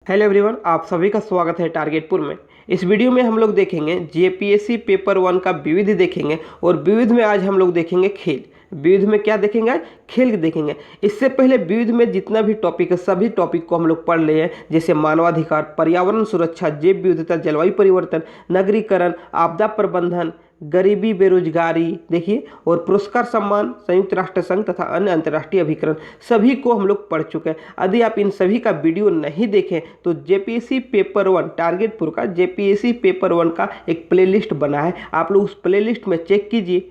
Hello everyone, आप सभी का स्वागत है टारगेटपुर में। इस वीडियो में हम लोग देखेंगे जेपीएससी पेपर 1 का विविध देखेंगे और विविध में आज हम लोग देखेंगे खेल। विविध में क्या देखेंगे? आज खेल देखेंगे। इससे पहले विविध में जितना भी टॉपिक है सभी टॉपिक को हम लोग पढ़ लिए हैं, जैसे मानवाधिकार, पर्यावरण सुरक्षा, जैव विविधता, जलवायु परिवर्तन, नगरीकरण, आपदा प्रबंधन, गरीबी, बेरोजगारी देखिए, और पुरस्कार सम्मान, संयुक्त राष्ट्र संघ तथा अन्य अंतर्राष्ट्रीय अभिकरण सभी को हम लोग पढ़ चुके हैं। यदि आप इन सभी का वीडियो नहीं देखें तो जेपीएससी पेपर 1 टारगेटपुर का जेपीएससी पेपर 1 का एक प्लेलिस्ट बना है, आप लोग उस प्लेलिस्ट में चेक कीजिए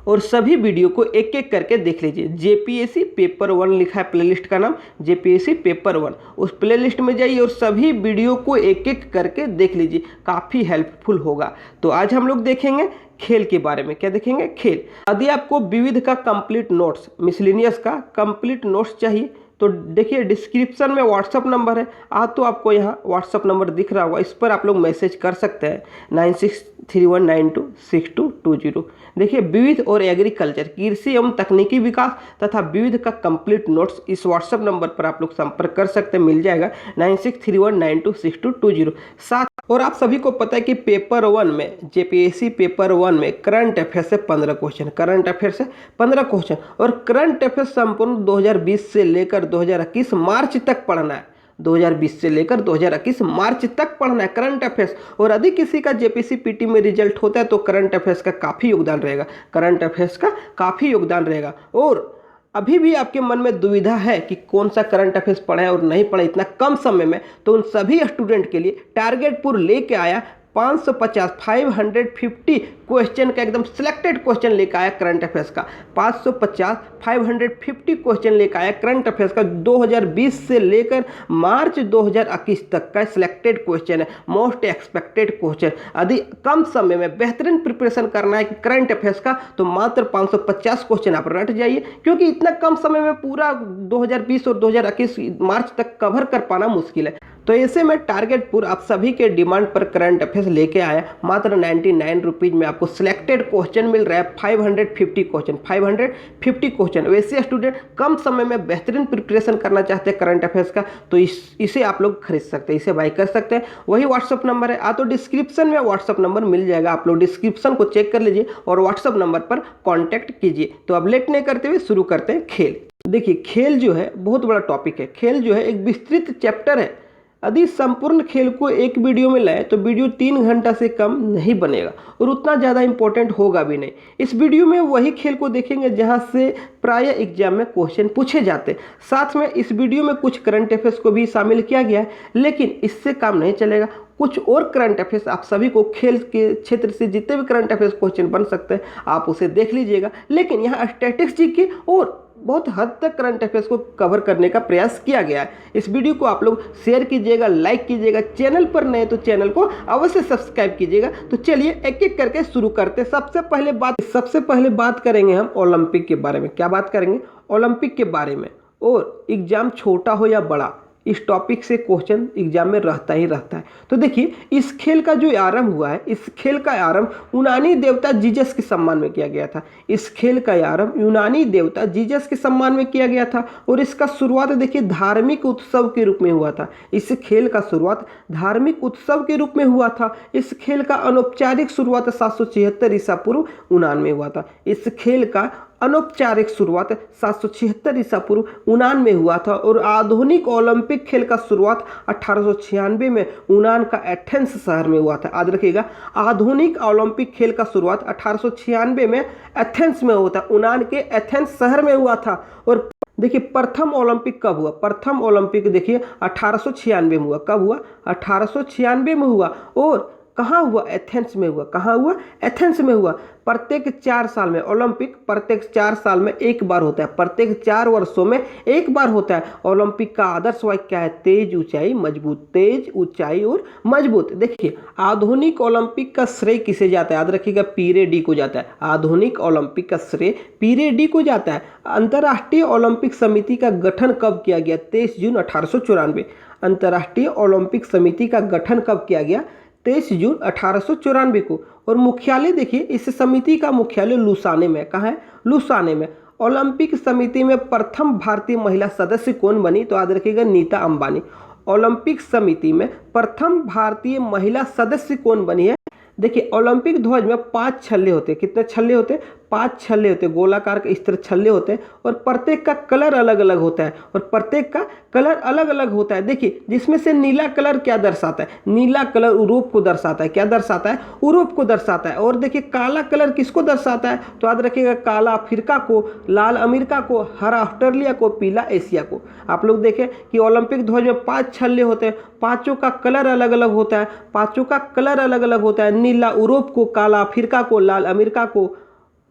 और सभी वीडियो को एक एक करके देख लीजिए। जेपीएससी पेपर 1 लिखा है प्लेलिस्ट का नाम, जेपीएससी पेपर 1। उस प्लेलिस्ट में जाइए और सभी वीडियो को एक एक करके देख लीजिए, काफ़ी हेल्पफुल होगा। तो आज हम लोग देखेंगे खेल के बारे में। क्या देखेंगे? खेल। यदि आपको विविध का कंप्लीट नोट्स, मिसलिनियस का कंप्लीट नोट्स चाहिए तो देखिए डिस्क्रिप्शन में व्हाट्सअप नंबर है, तो आपको यहाँ व्हाट्सअप नंबर दिख रहा होगा, इस पर आप लोग मैसेज कर सकते हैं 9631926220। देखिए विविध और एग्रीकल्चर, कृषि एवं तकनीकी विकास तथा विविध का कंप्लीट नोट्स इस व्हाट्सअप नंबर पर आप लोग संपर्क कर सकते हैं, मिल जाएगा 9631926220। साथ और आप सभी को पता है कि पेपर 1 में, जेपीएससी पेपर 1 में करंट अफेयर से 15 क्वेश्चन, करंट अफेयर से 15 क्वेश्चन, और करंट अफेयर संपूर्ण 2020 से लेकर 2021 मार्च तक पढ़ना है। 2020 से लेकर 2021 मार्च तक पढ़ना है करंट अफेयर्स। और यदि किसी का जेपीसी पीटी में रिजल्ट होता है तो करंट अफेयर्स का काफ़ी योगदान रहेगा, करंट अफेयर्स का काफ़ी योगदान रहेगा। और अभी भी आपके मन में दुविधा है कि कौन सा करंट अफेयर्स पढ़े और नहीं पढ़े इतना कम समय में, तो उन सभी स्टूडेंट के लिए टारगेटपुर लेके आया 550 क्वेश्चन का एकदम सिलेक्टेड क्वेश्चन लेकर आया करंट अफेयर्स का। 550 क्वेश्चन लेकर आया करंट अफेयर्स का 2020 से लेकर मार्च 2021 तक का सिलेक्टेड क्वेश्चन है, मोस्ट एक्सपेक्टेड क्वेश्चन। यदि कम समय में बेहतरीन प्रिपरेशन करना है करंट अफेयर्स का तो मात्र 550 क्वेश्चन आप रट जाइए, क्योंकि इतना कम समय में पूरा 2020 और 2021 मार्च तक कवर कर पाना मुश्किल है। तो ऐसे में टारगेटपुर आप सभी के डिमांड पर करंट अफेयर्स लेके आया, मात्र 99 रुपीज़ में आपको सिलेक्टेड क्वेश्चन मिल रहा है 550 क्वेश्चन। वैसे स्टूडेंट कम समय में बेहतरीन प्रिपरेशन करना चाहते हैं करंट अफेयर्स का तो इसे आप लोग खरीद सकते हैं, इसे बाई कर सकते हैं। वही व्हाट्सअप नंबर है, तो डिस्क्रिप्शन में व्हाट्सअप नंबर मिल जाएगा, आप लोग डिस्क्रिप्शन को चेक कर लीजिए और व्हाट्सअप नंबर पर कॉन्टैक्ट कीजिए। तो अब लेट नहीं करते हुए शुरू करते हैं खेल। देखिए खेल जो है बहुत बड़ा टॉपिक है, खेल जो है एक विस्तृत चैप्टर है। यदि संपूर्ण खेल को एक वीडियो में लाए तो वीडियो 3 घंटा से कम नहीं बनेगा और उतना ज़्यादा इंपॉर्टेंट होगा भी नहीं। इस वीडियो में वही खेल को देखेंगे जहां से प्राय एग्जाम में क्वेश्चन पूछे जाते हैं। साथ में इस वीडियो में कुछ करंट अफेयर्स को भी शामिल किया गया है, लेकिन इससे काम नहीं चलेगा। कुछ और करंट अफेयर्स आप सभी को खेल के क्षेत्र से जितने भी करंट अफेयर्स क्वेश्चन बन सकते हैं आप उसे देख लीजिएगा, लेकिन यहाँ स्टैटिस्टिक्स जी की और बहुत हद तक करंट अफेयर्स को कवर करने का प्रयास किया गया है। इस वीडियो को आप लोग शेयर कीजिएगा, लाइक कीजिएगा, चैनल पर नए तो चैनल को अवश्य सब्सक्राइब कीजिएगा। तो चलिए एक एक करके शुरू करते हैं। सबसे पहले बात करेंगे हम ओलंपिक के बारे में। क्या बात करेंगे? ओलंपिक के बारे में। और एग्जाम छोटा हो या बड़ा, इस टॉपिक से क्वेश्चन एग्जाम में रहता ही रहता है। तो देखिए इस खेल का जो आरंभ हुआ है, इस खेल का आरंभ यूनानी देवता जीसस के सम्मान में किया गया था। इस खेल का आरंभ यूनानी देवता जीसस के सम्मान में किया गया था और इसका शुरुआत देखिए धार्मिक उत्सव के रूप में हुआ था। इस खेल का शुरुआत धार्मिक उत्सव के रूप में हुआ था। इस खेल का अनौपचारिक शुरुआत 776 ईसा पूर्व यूनान में हुआ था। इस खेल का अनौपचारिक शुरुआत 776 ईसा पूर्व यूनान में हुआ था और आधुनिक ओलंपिक खेल का शुरुआत 1896 में यूनान का एथेंस शहर में हुआ था। याद रखिएगा, आधुनिक ओलंपिक खेल का शुरुआत 1896 में एथेंस में हुआ था, यूनान के एथेंस शहर में हुआ था। और देखिए प्रथम ओलंपिक कब हुआ? प्रथम ओलंपिक देखिए 1896 में हुआ। कब हुआ? 1896 में हुआ। और कहाँ हुआ? एथेंस में हुआ। कहाँ हुआ? एथेंस में हुआ। प्रत्येक 4 साल में ओलंपिक, प्रत्येक 4 साल में एक बार होता है, प्रत्येक 4 वर्षों में एक बार होता है। ओलंपिक का आदर्श वाक्य क्या है? तेज ऊंचाई मजबूत, तेज ऊंचाई और मजबूत। देखिए आधुनिक ओलंपिक का श्रेय किसे जाता है? याद रखिएगा पीरे डी को जाता है। आधुनिक ओलंपिक का श्रेय पीरे डी को जाता है। अंतर्राष्ट्रीय ओलंपिक समिति का गठन कब किया गया? 23 जून 1894। अंतर्राष्ट्रीय ओलंपिक समिति का गठन कब किया गया? 23 जून 1894 को। और मुख्यालय देखिए इस समिति का मुख्यालय लुसाने में। कहाँ है? लुसाने में। ओलंपिक समिति में प्रथम भारतीय महिला सदस्य कौन बनी? तो याद रखिएगा नीता अंबानी। ओलंपिक समिति में प्रथम भारतीय महिला सदस्य कौन बनी है? देखिए, ओलंपिक ध्वज में 5 छल्ले होते हैं। कितने छल्ले होते हैं? 5 छल्ले होते हैं। गोलाकार के इस तरह छल्ले होते हैं और प्रत्येक का कलर अलग अलग होता है और प्रत्येक का कलर अलग अलग होता है। देखिए, जिसमें से नीला कलर क्या दर्शाता है? नीला कलर यूरोप को दर्शाता है। क्या दर्शाता है? यूरोप को दर्शाता है। और देखिए, काला कलर किसको दर्शाता है? तो याद रखिएगा, काला अफ्रीका को, लाल अमेरिका को, हरा ऑस्ट्रेलिया को, पीला एशिया को। आप लोग देखें कि ओलंपिक ध्वज में 5 छल्ले होते हैं, पांचों का कलर अलग अलग होता है। पांचों का कलर अलग अलग होता है। नीला यूरोप को, काला अफ्रीका को, लाल अमेरिका को,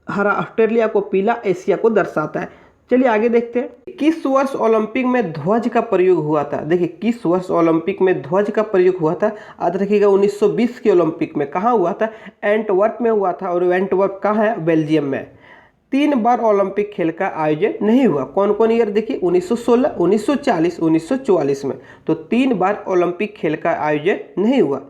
हरा ऑस्ट्रेलिया को, पीला एशिया को दर्शाता है। चलिए आगे देखते हैं, किस वर्ष ओलंपिक में ध्वज का प्रयोग हुआ था? देखिए, किस वर्ष ओलंपिक में ध्वज का प्रयोग हुआ था? याद रखिएगा, 1920 के ओलंपिक में। कहाँ हुआ था? एंटवर्प में हुआ था। और एंटवर्प कहाँ है? बेल्जियम में। 3 बार ओलंपिक खेल का आयोजन नहीं हुआ। कौन कौन ईयर? देखिए, 1916, 1940, 1944 में। तो 3 बार ओलंपिक खेल का आयोजन नहीं हुआ।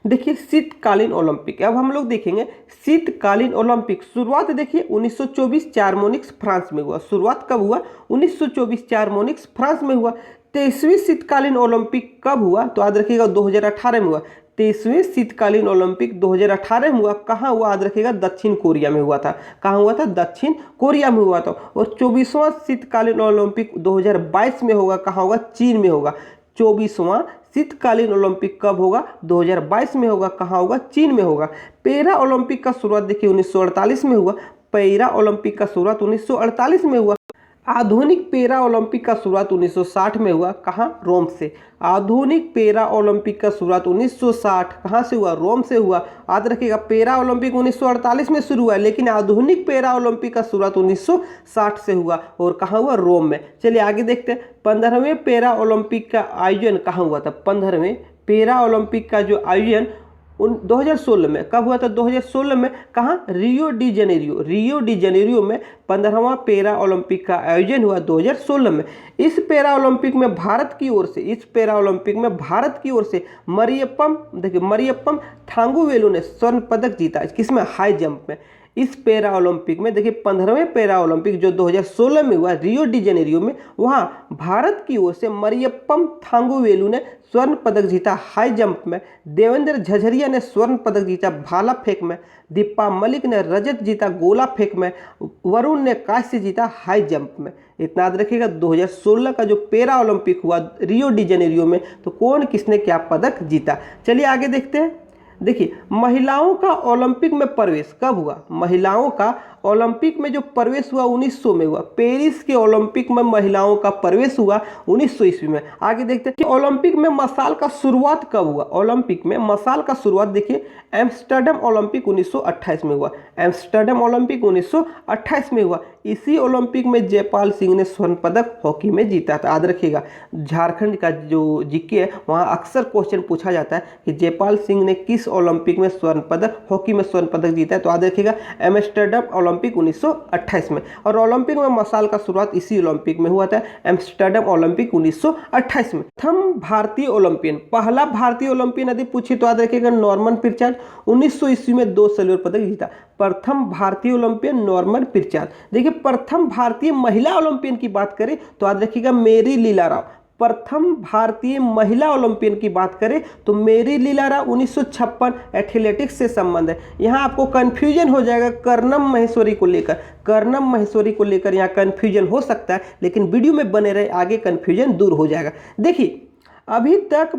देखिए, शीतकालीन ओलंपिक। अब हम लोग देखेंगे शीतकालीन ओलंपिक। शुरुआत देखिए 1924 चारमोनिक्स फ्रांस में हुआ। शुरुआत कब हुआ? 1924 चारमोनिक्स फ्रांस में हुआ। 23वीं शीतकालीन ओलंपिक कब हुआ? तो याद रखिएगा 2018 में हुआ। 23वीं शीतकालीन ओलंपिक 2018 में हुआ। कहाँ हुआ? याद रखिएगा, दक्षिण कोरिया में हुआ था। कहाँ हुआ था? दक्षिण कोरिया में हुआ था। और 24वां शीतकालीन ओलंपिक 2022 में होगा। कहाँ होगा? चीन में होगा। 24वां शीतकालीन ओलंपिक कब होगा? 2022 में होगा। कहाँ होगा? चीन में होगा। पैरा ओलंपिक का शुरुआत देखिए 1948 में हुआ। पैरा ओलंपिक का शुरुआत 1948 में हुआ। आधुनिक पैरा ओलंपिक का शुरुआत 1960 में हुआ। कहाँ? रोम से। आधुनिक पैरा ओलंपिक का शुरुआत 1960 कहाँ से हुआ? रोम से हुआ। याद रखिएगा, पैरा ओलंपिक 1948 में शुरू हुआ, लेकिन आधुनिक पैरा ओलंपिक का शुरुआत 1960 से हुआ। और कहाँ हुआ? रोम में। चलिए आगे देखते हैं, 15वें पैरा ओलंपिक का आयोजन कहाँ हुआ था? 15वें पैरा ओलंपिक का जो आयोजन 2016 में कब हुआ था? 2016 में। कहाँ? Rio de Janeiro. Rio de Janeiro में 15वां पैरा ओलंपिक का आयोजन हुआ 2016 में। इस पैरा ओलंपिक में भारत की ओर से, इस पैरा ओलंपिक में भारत की ओर से मरियप्पम, देखिए मरियप्पम थांगुवेलु ने स्वर्ण पदक जीता। किसमें? हाई जंप में। इस पैरा ओलंपिक में देखिए 15वें पैरा ओलंपिक जो 2016 में हुआ रियो डी जेनेरियो में, वहाँ भारत की ओर से मरियप्पम थांगुवेलु ने स्वर्ण पदक जीता हाई जंप में। देवेंद्र झझरिया ने स्वर्ण पदक जीता भाला फेंक में। दीपा मलिक ने रजत जीता गोला फेंक में। वरुण ने कांस्य जीता हाई जंप में। इतना याद रखिएगा, 2016 का जो पैरा ओलंपिक हुआ रियो डी जेनेरियो में, तो कौन किसने क्या पदक जीता। चलिए आगे देखते हैं। देखिए, महिलाओं का ओलंपिक में प्रवेश कब हुआ? महिलाओं का ओलंपिक में जो प्रवेश हुआ 1900 में हुआ। पेरिस के ओलंपिक में महिलाओं का प्रवेश हुआ 1900 ईस्वी में। आगे देखते हैं कि ओलंपिक में मशाल का शुरुआत कब हुआ? ओलंपिक में मशाल का शुरुआत देखिए एम्स्टर्डम ओलंपिक 1928 में हुआ। एम्स्टर्डम ओलंपिक 1928 में हुआ। इसी ओलंपिक में जयपाल सिंह ने स्वर्ण पदक हॉकी में जीता था। याद रखिएगा, झारखंड का जो जीके है वहाँ अक्सर क्वेश्चन पूछा जाता है कि जयपाल सिंह ने किस ओलंपिक में स्वर्ण पदक, हॉकी में स्वर्ण पदक जीता है। तो याद रखिएगा, एम्स्टर्डम ओलंपिक 1928 में। और ओलंपिक में मशाल का शुरुआत इसी ओलंपिक में हुआ था, एम्स्टर्डम ओलंपिक 1928 में। प्रथम भारतीय ओलंपियन, पहला भारतीय ओलंपियन यदि पूछे तो याद रखिएगा नॉर्मन पिर्चार्ड। 1900 ईस्वी में 2 सिल्वर पदक जीता। प्रथम भारतीय ओलंपियन नॉर्मन पिर्चार्ड। देखिए, प्रथम भारतीय महिला ओलंपियन की बात करें तो याद रखिएगा मेरी लीला राव। प्रथम भारतीय महिला ओलंपियन की बात करें तो मेरी लीला राव 1956 एथलेटिक्स से संबंध है। यहाँ आपको कंफ्यूजन हो जाएगा कर्णम महेश्वरी को लेकर। कर्णम महेश्वरी को लेकर यहाँ कंफ्यूजन हो सकता है, लेकिन वीडियो में बने रहे, आगे कंफ्यूजन दूर हो जाएगा। देखिए, अभी तक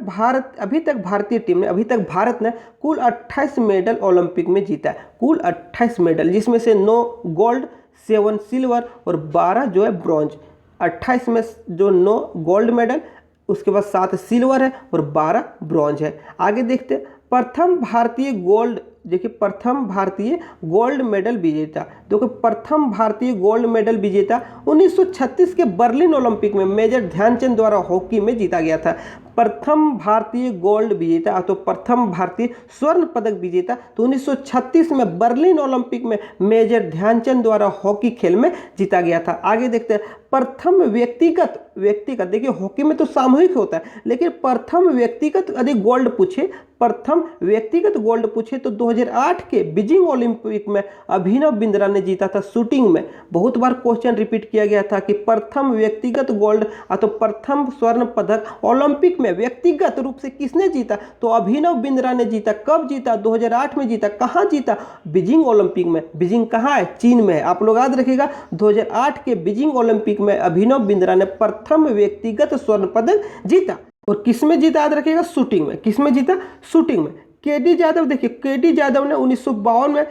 भारतीय टीम ने, अभी तक भारत ने कुल 28 मेडल ओलंपिक में जीता है। कुल 28 मेडल, जिसमें से 9 गोल्ड, 7 सिल्वर और 12 जो है ब्रॉन्ज। 28 में जो 9 गोल्ड मेडल, उसके बाद 7 सिल्वर है और 12 ब्रॉन्ज है। आगे देखते हैं, प्रथम भारतीय गोल्ड, देखिए प्रथम भारतीय गोल्ड मेडल विजेता। देखो, प्रथम भारतीय गोल्ड मेडल विजेता 1936 के बर्लिन ओलंपिक में मेजर ध्यानचंद द्वारा हॉकी में जीता गया था। प्रथम भारतीय गोल्ड विजेता, तो प्रथम भारतीय स्वर्ण पदक विजेता तो 1936 में बर्लिन ओलंपिक में मेजर ध्यानचंद द्वारा हॉकी खेल में जीता गया था। आगे देखते हैं, प्रथम व्यक्तिगत, देखिए हॉकी में तो सामूहिक होता है, लेकिन प्रथम व्यक्तिगत यदि गोल्ड पूछे, प्रथम व्यक्तिगत गोल्ड पूछे तो 2008 के बीजिंग ओलंपिक में अभिनव बिंद्रा ने जीता था शूटिंग में। बहुत बार क्वेश्चन रिपीट किया गया था कि प्रथम व्यक्तिगत गोल्ड अथवा प्रथम स्वर्ण पदक ओलंपिक में व्यक्तिगत रूप से किसने जीता, तो अभिनव बिंद्रा ने जीता। कब जीता? 2008 में जीता। कहाँ जीता? बीजिंग ओलंपिक में। बीजिंग कहाँ है? चीन में है। आप लोग याद रखिएगा 2008 के बीजिंग ओलंपिक में अभिनव बिंद्रा ने प्रथम व्यक्तिगत स्वर्ण पदक जीता। और किस में जीता? याद रखिएगा शूटिंग में। किस में जीता? शूटिंग में। केडी यादव, देखिए केडी यादव ने 1952 में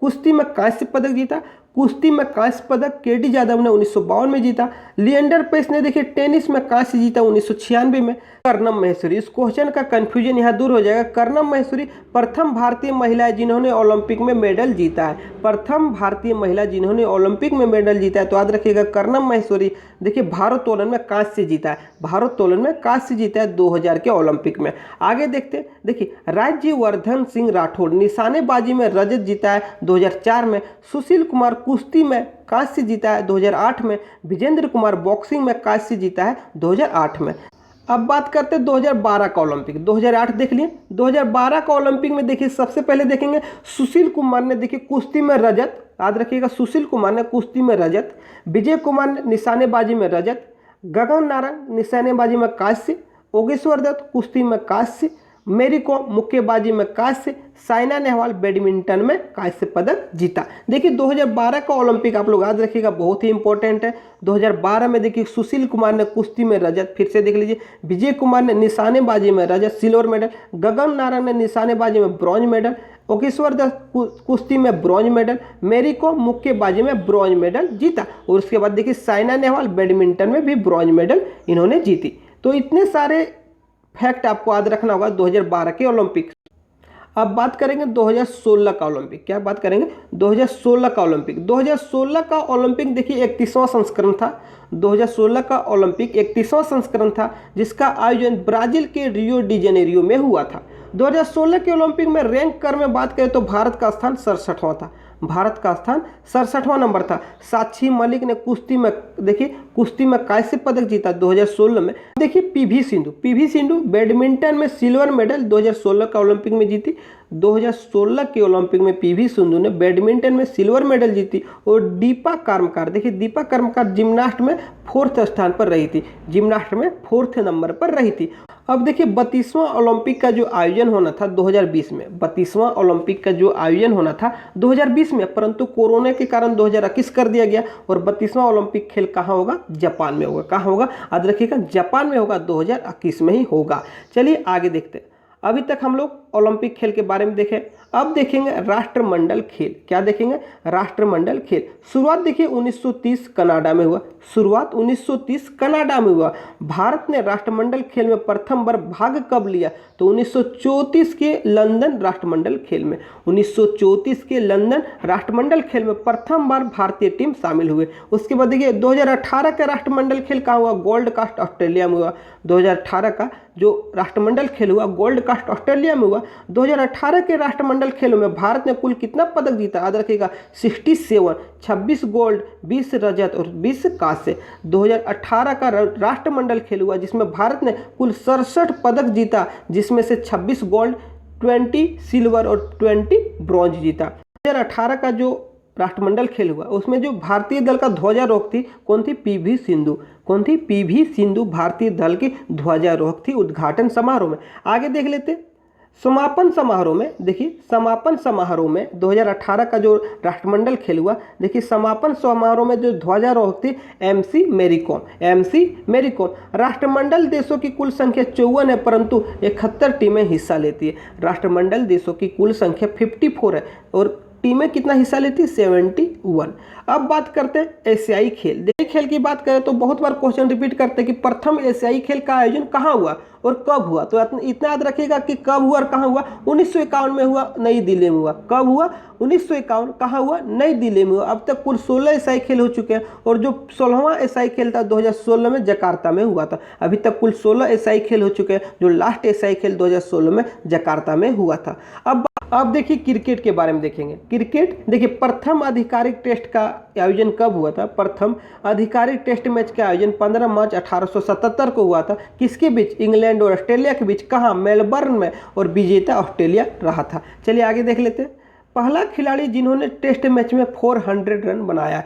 कुश्ती में कांस्य पदक जीता। कुश्ती में कांस्य पदक केडी यादव ने 1952 में जीता। लिएंडर पेस ने देखिए टेनिस में कांस्य जीता 1996 में। कर्णम महेश्वरी, इस क्वेश्चन का कंफ्यूजन यहाँ दूर हो जाएगा। कर्णम महेश्वरी प्रथम भारतीय महिला है जिन्होंने ओलंपिक में मेडल जीता है। प्रथम भारतीय महिला जिन्होंने ओलंपिक में मेडल जीता है, तो याद रखिएगा कर्णम महेश्वरी। देखिए भारोत्तोलन में कांस्य जीता है। भारोत्तोलन में कांस्य जीता है 2000 के ओलंपिक में। आगे देखते हैं, देखिए राज्यवर्धन सिंह राठौड़ निशानेबाजी में रजत जीता है 2004 में। सुशील कुमार कुश्ती में कांस्य जीता है 2008 में। विजेंद्र कुमार बॉक्सिंग में कांस्य जीता है 2008 में। अब बात करते हैं 2012 का ओलंपिक। 2008 देख लिए। 2012 का ओलंपिक में देखिए सबसे पहले देखेंगे सुशील कुमार ने देखिए कुश्ती में रजत, याद रखिएगा सुशील कुमार ने कुश्ती में रजत। विजय कुमार ने निशानेबाजी में रजत। गगन नारंग निशानेबाजी में कांस्य। योगेश्वर दत्त कुश्ती में कांस्य। मेरी कॉम मुक्केबाजी में कांस्य। साइना नेहवाल बैडमिंटन में कांस्य पदक जीता। देखिए 2012 का ओलंपिक आप लोग याद रखिएगा, बहुत ही इंपॉर्टेंट है। 2012 में देखिए सुशील कुमार ने कुश्ती में रजत, फिर से देख लीजिए। विजय कुमार ने निशानेबाजी में रजत सिल्वर मेडल। गगन नारंग ने निशानेबाजी में ब्रॉन्ज मेडल। योगेश्वर दत्त कुश्ती में ब्रॉन्ज मेडल। मेरी कॉम मुक्केबाजी में ब्रॉन्ज मेडल जीता। और उसके बाद देखिए साइना नेहवाल बैडमिंटन में भी ब्रॉन्ज मेडल इन्होंने जीती। तो इतने सारे फैक्ट आपको याद रखना होगा 2012 के ओलंपिक। अब बात करेंगे 2016 का ओलंपिक। क्या बात करेंगे? 2016 का ओलंपिक। 2016 का ओलंपिक देखिए 31वां संस्करण था। 2016 का ओलंपिक 31वां संस्करण था, जिसका आयोजन ब्राजील के रियो डी जेनेरियो में हुआ था। 2016 के ओलंपिक में रैंक कर में बात करें तो भारत का स्थान 67वां था। भारत का स्थान 67वां नंबर था। साक्षी मलिक ने कुश्ती में देखिए कुश्ती में कांस्य पदक जीता 2016 में। देखिए पीवी सिंधु बैडमिंटन में सिल्वर मेडल 2016 का ओलंपिक में जीती। 2016 के ओलंपिक में पीवी सिंधु ने बैडमिंटन में सिल्वर मेडल जीती। और दीपा कर्मकार, देखिए दीपा कर्मकार जिम्नास्ट में 4th स्थान पर रही थी। जिम्नास्ट में 4th नंबर पर रही थी। अब देखिए 32वां ओलंपिक का जो आयोजन होना था 2020 में, 32वां ओलंपिक का जो आयोजन होना था 2020 में, परंतु कोरोना के कारण 2021 कर दिया गया। और 32वां ओलंपिक खेल कहाँ होगा? जापान में होगा। कहाँ होगा? याद रखिएगा जापान में होगा, 2021 में ही होगा। चलिए आगे देखते हैं। अभी तक हम लोग ओलंपिक खेल के बारे में देखें। अब देखेंगे राष्ट्रमंडल खेल। क्या देखेंगे? राष्ट्रमंडल खेल। शुरुआत देखिए 1930 कनाडा में हुआ। शुरुआत 1930 कनाडा में हुआ। भारत ने राष्ट्रमंडल खेल में प्रथम बार भाग कब लिया? तो 1934 के लंदन राष्ट्रमंडल खेल में। 1934 के लंदन राष्ट्रमंडल खेल में प्रथम बार भारतीय टीम शामिल हुए। उसके बाद देखिए 2018 का राष्ट्रमंडल खेल कहाँ हुआ? गोल्ड कास्ट ऑस्ट्रेलिया में हुआ। 2018 का जो राष्ट्रमंडल खेल हुआ गोल्ड कास्ट ऑस्ट्रेलिया में हुआ। 2018 के राष्ट्रमंडल खेलों में भारत ने कुल कितना पदक जीता? याद रखिएगा 67, 26 गोल्ड, 20 रजत और 20 कांस्य। 2018 का राष्ट्रमंडल खेल हुआ जिसमें भारत ने कुल 67 पदक जीता, जिसमें से 26 गोल्ड, 20 सिल्वर और 20 ब्रॉन्ज जीता। 2018 का जो राष्ट्रमंडल खेल हुआ उसमें जो भारतीय दल का ध्वजारोहक थी कौन थी? पीवी सिंधु। कौन थी? पीवी सिंधु भारतीय दल की ध्वजारोहक थी उद्घाटन समारोह में। आगे देख लेते समापन समारोह में। देखिए समापन समारोह में 2018 का जो राष्ट्रमंडल खेल हुआ, देखिए समापन समारोह में जो ध्वजारोहक थी एमसी मैरी कॉम। राष्ट्रमंडल देशों की कुल संख्या 54 है, परंतु 71 टीमें हिस्सा लेती है। राष्ट्रमंडल देशों की कुल संख्या 54 है और टीमें कितना हिस्सा लेती है? 71। अब बात करते हैं एशियाई खेल। एशियाई खेल की बात करें तो बहुत बार क्वेश्चन रिपीट करते हैं कि प्रथम एशियाई खेल का आयोजन कहाँ हुआ और कब हुआ? तो इतना याद रखिएगा कि कब हुआ और कहाँ हुआ। 1951 में हुआ, नई दिल्ली में हुआ। कब हुआ? 1951। कहाँ हुआ? नई दिल्ली में हुआ। अब तक कुल 16 एशियाई खेल हो चुके हैं और जो 16वां एशियाई खेल था 2016 में जकार्ता में हुआ था। अभी तक कुल 16 एशियाई खेल हो चुके हैं, जो लास्ट एशियाई खेल 2016 में जकार्ता में हुआ था। अब देखिए क्रिकेट के बारे में देखेंगे। क्रिकेट देखिए, प्रथम आधिकारिक टेस्ट का आयोजन कब हुआ था? प्रथम आधिकारिक टेस्ट मैच का आयोजन 15 मार्च 1877 को हुआ था। किसके बीच? इंग्लैंड और ऑस्ट्रेलिया के बीच। कहाँ? मेलबर्न में। और विजेता ऑस्ट्रेलिया रहा था। चलिए आगे देख लेते हैं। पहला खिलाड़ी जिन्होंने टेस्ट मैच में 400 रन बनाया,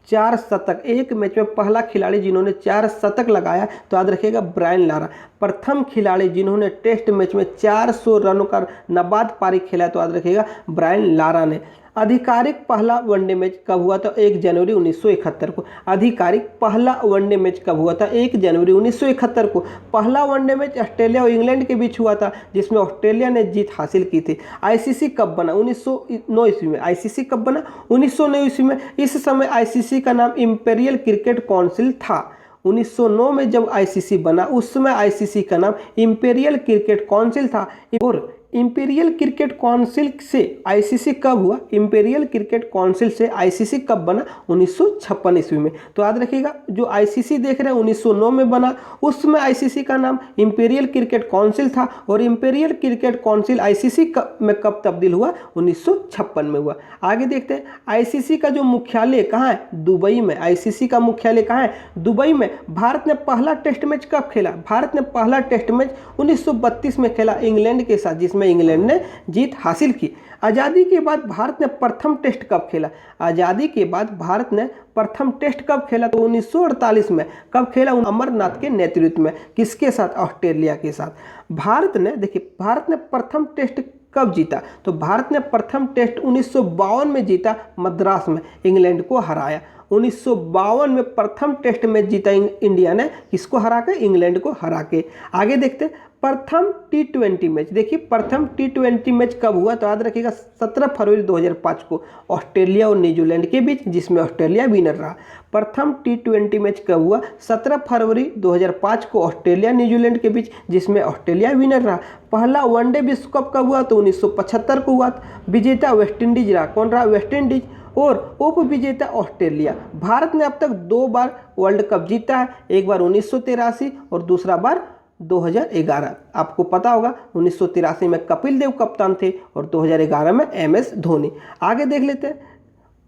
4 शतक, एक मैच में पहला खिलाड़ी जिन्होंने 4 शतक लगाया, तो याद रखिएगा ब्रायन लारा। प्रथम खिलाड़ी जिन्होंने टेस्ट मैच में 400 रनों का नाबाद पारी खेला, तो याद रखिएगा ब्रायन लारा ने। आधिकारिक पहला वनडे मैच कब हुआ था? 1 जनवरी 1971 को। आधिकारिक पहला वनडे मैच कब हुआ था? 1 जनवरी 1971 को। पहला वनडे मैच ऑस्ट्रेलिया और इंग्लैंड के बीच हुआ था, जिसमें ऑस्ट्रेलिया ने जीत हासिल की थी। आईसीसी कब बना? 1909 ईस्वी में। आईसीसी कब बना? 1909 ईस्वी में। इस समय आईसीसी का नाम इंपीरियल क्रिकेट काउंसिल था। 1909 में जब आईसीसी बना, उस समय आईसीसी का नाम इंपीरियल क्रिकेट काउंसिल था। और इंपीरियल क्रिकेट काउंसिल से आईसीसी कब हुआ? इंपीरियल क्रिकेट काउंसिल से आईसीसी कब बना? 1956 ईस्वी में। तो याद रखिएगा, जो आईसीसी देख रहे हैं 1909 में बना, उसमें आईसीसी का नाम इंपीरियल क्रिकेट काउंसिल था। और इंपीरियल क्रिकेट काउंसिल आईसीसी में कब तब्दील हुआ? 1956 में हुआ। आगे देखते हैं, आईसीसी का जो मुख्यालय कहाँ है? दुबई में। आईसीसी का मुख्यालय कहाँ है? दुबई में। भारत ने पहला टेस्ट मैच कब खेला? भारत ने पहला टेस्ट मैच 1932 में खेला इंग्लैंड के साथ, जिसमें इंग्लैंड ने जीत हासिल की। आज़ादी के बाद भारत ने प्रथम टेस्ट कब खेला? आज़ादी के बाद भारत ने प्रथम टेस्ट कब खेला? तो 1948 में। कब खेला? अमरनाथ के नेतृत्व में। किसके साथ? ऑस्ट्रेलिया के साथ। भारत ने, देखिए, भारत ने प्रथम टेस्ट कब जीता? तो भारत ने प्रथम टेस्ट 1952 में जीता, मद्रास में, इंग्लैंड को हराया। 1952 में प्रथम टेस्ट मैच जीता इंडिया ने, किसको हरा के? इंग्लैंड को हरा के। आगे देखते हैं, प्रथम टी20 मैच। देखिए, प्रथम टी20 मैच कब हुआ? तो याद रखिएगा 17 फरवरी 2005 को, ऑस्ट्रेलिया और न्यूजीलैंड के बीच, जिसमें ऑस्ट्रेलिया विनर रहा। प्रथम टी20 मैच कब हुआ? 17 फरवरी 2005 को, ऑस्ट्रेलिया न्यूजीलैंड के बीच, जिसमें ऑस्ट्रेलिया विनर रहा। पहला वनडे विश्व कप कब हुआ? तो 1975 को हुआ। विजेता वेस्टइंडीज रहा। कौन रहा? वेस्टइंडीज। और उप विजेता ऑस्ट्रेलिया। भारत ने अब तक 2 बार वर्ल्ड कप जीता है, एक बार 1983 और दूसरा बार 2011। आपको पता होगा 1983 में कपिल देव कप्तान थे और 2011 में MS धोनी। आगे देख लेते हैं।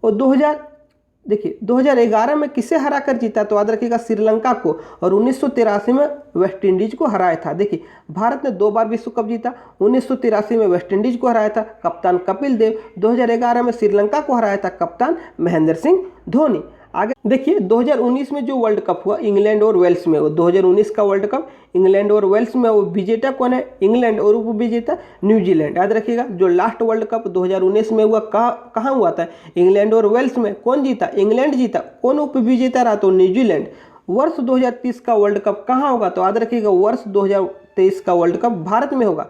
और 2011 में किसे हराकर जीता? तो याद रखिएगा श्रीलंका को। और 1983 में वेस्टइंडीज को हराया था। देखिए, भारत ने 2 बार विश्व कप जीता। 1983 में वेस्टइंडीज को हराया था, कप्तान कपिल देव। 2011 में श्रीलंका को हराया था, कप्तान महेंद्र सिंह धोनी। आगे देखिए, 2019 में जो वर्ल्ड कप हुआ इंग्लैंड और वेल्स में, वो 2019 का वर्ल्ड कप इंग्लैंड और वेल्स में, वो विजेता कौन है? इंग्लैंड। और उप विजेता न्यूजीलैंड। याद रखिएगा, जो लास्ट वर्ल्ड कप 2019 में हुआ, कहाँ हुआ था? इंग्लैंड और वेल्स में। कौन जीता? इंग्लैंड जीता। कौन उप विजेता रहा? तो न्यूजीलैंड। वर्ष 2030 का वर्ल्ड कप कहाँ होगा? तो याद रखिएगा, वर्ष 2023 का वर्ल्ड कप भारत में होगा।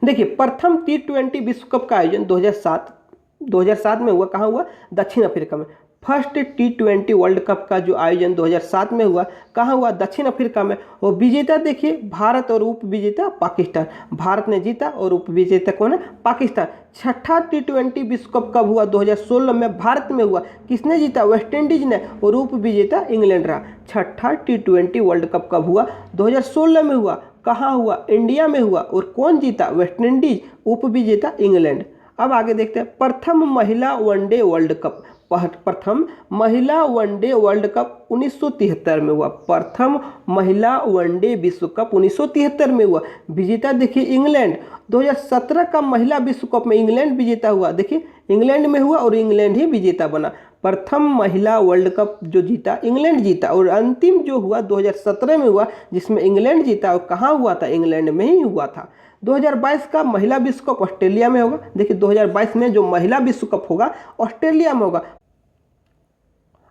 देखिए, प्रथम टी20 विश्व कप का आयोजन 2007 में हुआ। कहाँ हुआ? दक्षिण अफ्रीका में। फर्स्ट टी20 वर्ल्ड कप का जो आयोजन 2007 में हुआ, कहाँ हुआ? दक्षिण अफ्रीका में। और विजेता देखिए, भारत और उप विजेता पाकिस्तान। भारत ने जीता और उप विजेता कौन है? पाकिस्तान। छठा टी20 विश्व कप कब हुआ? 2016 में भारत में हुआ। किसने जीता? वेस्टइंडीज ने। और उप विजेता इंग्लैंड रहा। छठा टी20 वर्ल्ड कप कब हुआ? 2016 में हुआ। कहाँ हुआ? इंडिया में हुआ। और कौन जीता? वेस्टइंडीज। उप विजेता इंग्लैंड। अब आगे देखते हैं, प्रथम महिला वनडे वर्ल्ड कप। प्रथम महिला वनडे वर्ल्ड कप 1973 में हुआ। प्रथम महिला वनडे विश्व कप 1973 में हुआ। विजेता देखिए इंग्लैंड। 2017 का महिला विश्व कप में इंग्लैंड विजेता हुआ। देखिए, इंग्लैंड में हुआ और इंग्लैंड ही विजेता बना। प्रथम महिला वर्ल्ड कप जो जीता, इंग्लैंड जीता। और अंतिम जो हुआ 2017 में हुआ, जिसमें इंग्लैंड जीता। और कहाँ हुआ था? इंग्लैंड में ही हुआ था। 2022 का महिला विश्व कप ऑस्ट्रेलिया में होगा। देखिए, 2022 में जो महिला विश्व कप होगा ऑस्ट्रेलिया में होगा।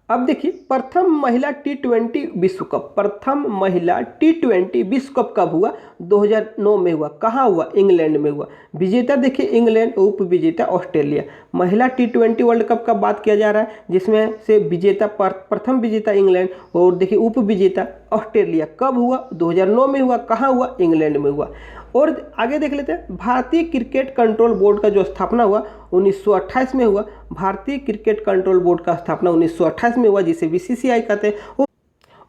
अब देखिए, प्रथम महिला टी20 विश्व कप। प्रथम महिला टी20 विश्व कप कब हुआ? 2009 में हुआ। कहाँ हुआ? इंग्लैंड में हुआ। विजेता देखिए इंग्लैंड, उप विजेता ऑस्ट्रेलिया। महिला टी20 वर्ल्ड कप का बात किया जा रहा है, जिसमें से विजेता प्रथम विजेता इंग्लैंड और देखिए उप विजेता ऑस्ट्रेलिया। कब हुआ? 2009 में हुआ। कहाँ हुआ? इंग्लैंड में हुआ। और आगे देख लेते हैं, भारतीय क्रिकेट कंट्रोल बोर्ड का जो स्थापना हुआ 1928 में हुआ। भारतीय क्रिकेट कंट्रोल बोर्ड का स्थापना 1928 में हुआ, जिसे BCCI कहते हैं।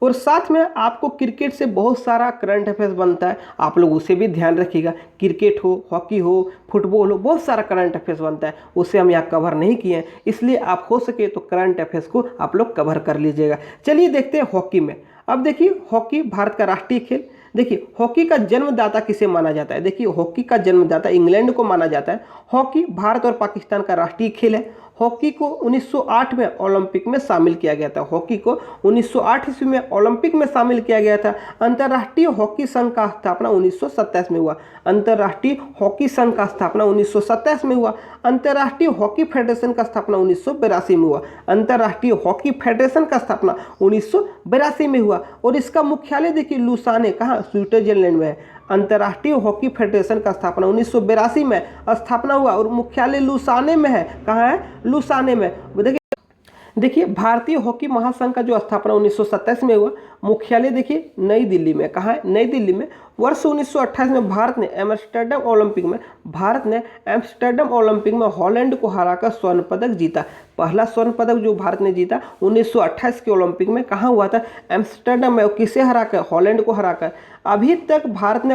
और साथ में आपको क्रिकेट से बहुत सारा करंट अफेयर्स बनता है, आप लोग उसे भी ध्यान रखिएगा। क्रिकेट हो, हॉकी हो, फुटबॉल हो, बहुत सारा करंट अफेयर्स बनता है, उसे हम यहाँ कवर नहीं किए हैं, इसलिए आप हो सके तो करंट अफेयर्स को आप लोग कवर कर लीजिएगा। चलिए देखते हैं हॉकी में। अब देखिए हॉकी भारत का राष्ट्रीय खेल। देखिए हॉकी का जन्मदाता किसे माना जाता है? देखिए हॉकी का जन्मदाता इंग्लैंड को माना जाता है। हॉकी भारत और पाकिस्तान का राष्ट्रीय खेल है। हॉकी को 1908 में ओलंपिक में शामिल किया गया था। हॉकी को 1908 ईस्वी में ओलंपिक में शामिल किया गया था। अंतर्राष्ट्रीय हॉकी संघ का स्थापना 1927 में हुआ। अंतर्राष्ट्रीय हॉकी संघ का स्थापना 1927 में हुआ। अंतर्राष्ट्रीय हॉकी फेडरेशन का स्थापना 1982 में हुआ। अंतर्राष्ट्रीय हॉकी फेडरेशन का स्थापना 1982 में हुआ। और इसका मुख्यालय देखिए लुसाने, कहाँ? स्विट्जरलैंड में है। अंतर्राष्ट्रीय हॉकी फेडरेशन का स्थापना 1982 में स्थापना हुआ और मुख्यालय लुसाने में है। कहाँ है? लुसाने में। देखिए भारतीय हॉकी महासंघ का जो स्थापना 1927 में हुआ, मुख्यालय देखिए नई दिल्ली में। कहाँ है? नई दिल्ली में। वर्ष 1928 में भारत ने एम्स्टर्डम ओलंपिक में हॉलैंड को हराकर स्वर्ण पदक जीता। पहला स्वर्ण पदक जो भारत ने जीता 1928 के ओलंपिक में कहाँ हुआ था? एम्स्टर्डम में। किसे हराकर? हॉलैंड को हराकर। अभी तक भारत ने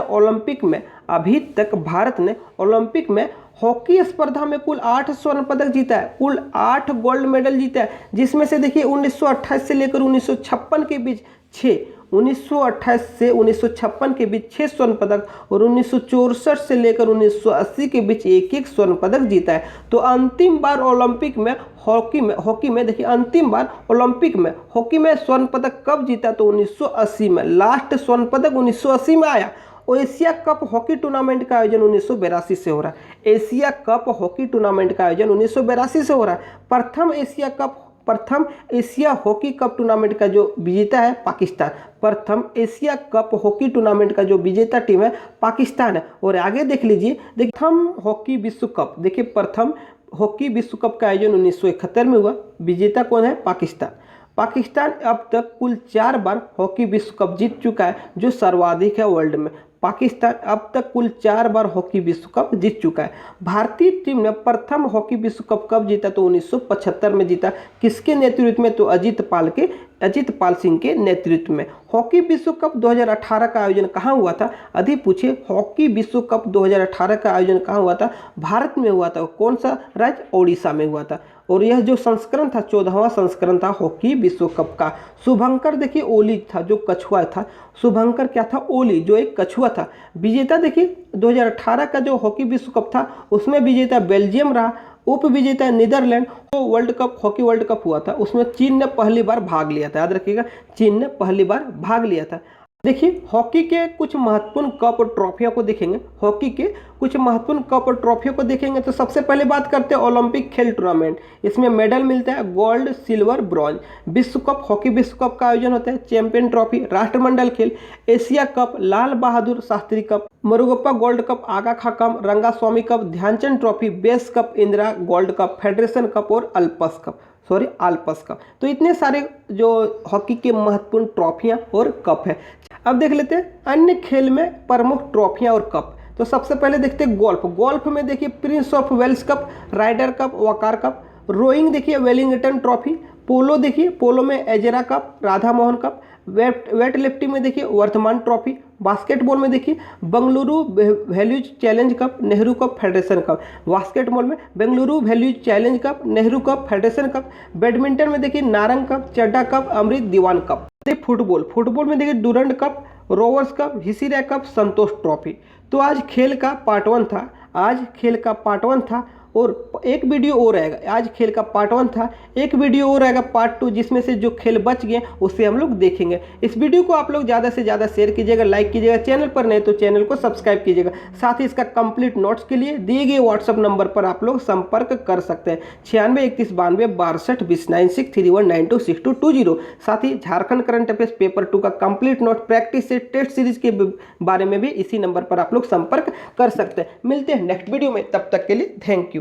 ओलंपिक में हॉकी स्पर्धा में कुल 8 स्वर्ण पदक जीता है, कुल 8 गोल्ड मेडल जीता है, जिसमें से देखिए 1928 से लेकर 1956 के बीच 6, 1928 से 1956 के बीच 6 स्वर्ण पदक और 1964 से लेकर 1980 के बीच 1-1 स्वर्ण पदक जीता है। तो अंतिम बार ओलंपिक में हॉकी में देखिए अंतिम बार ओलंपिक में हॉकी में स्वर्ण पदक कब जीता? तो 1980 में। लास्ट स्वर्ण पदक 1980 में आया। और एशिया कप हॉकी टूर्नामेंट का आयोजन 1982 से हो रहा है। एशिया कप हॉकी टूर्नामेंट का आयोजन 1982 से हो रहा है। प्रथम एशिया हॉकी कप टूर्नामेंट का जो विजेता है पाकिस्तान। प्रथम एशिया कप हॉकी टूर्नामेंट का जो विजेता टीम है पाकिस्तान है। और आगे देख लीजिए, प्रथम हॉकी विश्व कप, देखिए प्रथम हॉकी विश्व कप का आयोजन 1971 में हुआ। विजेता कौन है? पाकिस्तान अब तक कुल 4 बार हॉकी विश्व कप जीत चुका है, जो सर्वाधिक है वर्ल्ड में। पाकिस्तान अब तक कुल 4 बार हॉकी विश्व कप जीत चुका है। भारतीय टीम ने प्रथम हॉकी विश्व कप कब जीता? तो 1975 में जीता। किसके नेतृत्व में? तो अजीत पाल सिंह के नेतृत्व में। हॉकी विश्व कप 2018 का आयोजन कहाँ हुआ था? अधिक पूछे, हॉकी विश्व कप 2018 का आयोजन कहाँ हुआ था? भारत में हुआ था। कौन सा राज्य? ओडिशा में हुआ था। और यह जो संस्करण था 14वां संस्करण था हॉकी विश्व कप का। शुभंकर देखिए ओली था, जो कछुआ था। शुभंकर क्या था? ओली, जो एक कछुआ था। विजेता देखिए 2018 का जो हॉकी विश्व कप था उसमें विजेता बेल्जियम रहा। उप विजेता नीदरलैंड। तो world cup, hockey world cup हुआ था, उसमें चीन ने पहली बार भाग लिया था। याद रखिएगा, चीन ने पहली बार भाग लिया था। देखिए हॉकी के कुछ महत्वपूर्ण कप और ट्रॉफियों को देखेंगे। हॉकी के कुछ महत्वपूर्ण कप और ट्रॉफियों को देखेंगे तो सबसे पहले बात करते हैं ओलंपिक खेल टूर्नामेंट। इसमें मेडल मिलता है गोल्ड, सिल्वर, ब्रॉन्ज। विश्व कप, हॉकी विश्व कप का आयोजन होता है। चैंपियन ट्रॉफी, राष्ट्रमंडल खेल, Asia cup, Lal Bahadur Shastri cup, Murugappa gold cup, Aga Khan, Rangaswamy cup, Dhyanchand trophy, बेस cup, Indira gold cup, federation cup और आल्पस कप। तो इतने सारे जो हॉकी के महत्वपूर्ण ट्रॉफियां और कप है। अब देख लेते हैं अन्य खेल में प्रमुख ट्रॉफियां और कप। तो सबसे पहले देखते हैं गोल्फ। गोल्फ में देखिए prince of Wales cup, Ryder cup, वकार कप। रोइंग देखिए वेलिंगटन ट्रॉफी। पोलो देखिए, पोलो में Ezra cup, Radha Mohan cup. Weightlifting में देखिए वर्धमान ट्रॉफी। बास्केटबॉल में देखिए Bengaluru values challenge cup, Nehru cup, federation cup. Basketball में Bengaluru values challenge cup, Nehru cup, federation cup. Badminton में देखिए Narang cup, Chadda cup, Amrit Diwan cup. Football में देखिए Durand cup, Rovers cup, हिसिरा cup, संतोष ट्रॉफी। तो आज खेल का पार्ट 1 था और एक वीडियो और रहेगा। आज खेल का पार्ट 1 था, एक वीडियो और रहेगा पार्ट 2, जिसमें से जो खेल बच गए उससे हम लोग देखेंगे। इस वीडियो को आप लोग ज़्यादा से ज़्यादा शेयर कीजिएगा, लाइक कीजिएगा। चैनल पर नहीं तो चैनल को सब्सक्राइब कीजिएगा। साथ ही इसका कंप्लीट नोट्स के लिए दिए गए व्हाट्सअप नंबर पर आप लोग संपर्क कर सकते हैं 96319262 साथ ही झारखंड करंट अफेयर्स पेपर 2 का कंप्लीट नोट, प्रैक्टिस से टेस्ट सीरीज के बारे में भी इसी नंबर पर आप लोग संपर्क कर सकते हैं। मिलते हैं नेक्स्ट वीडियो में, तब तक के लिए थैंक यू।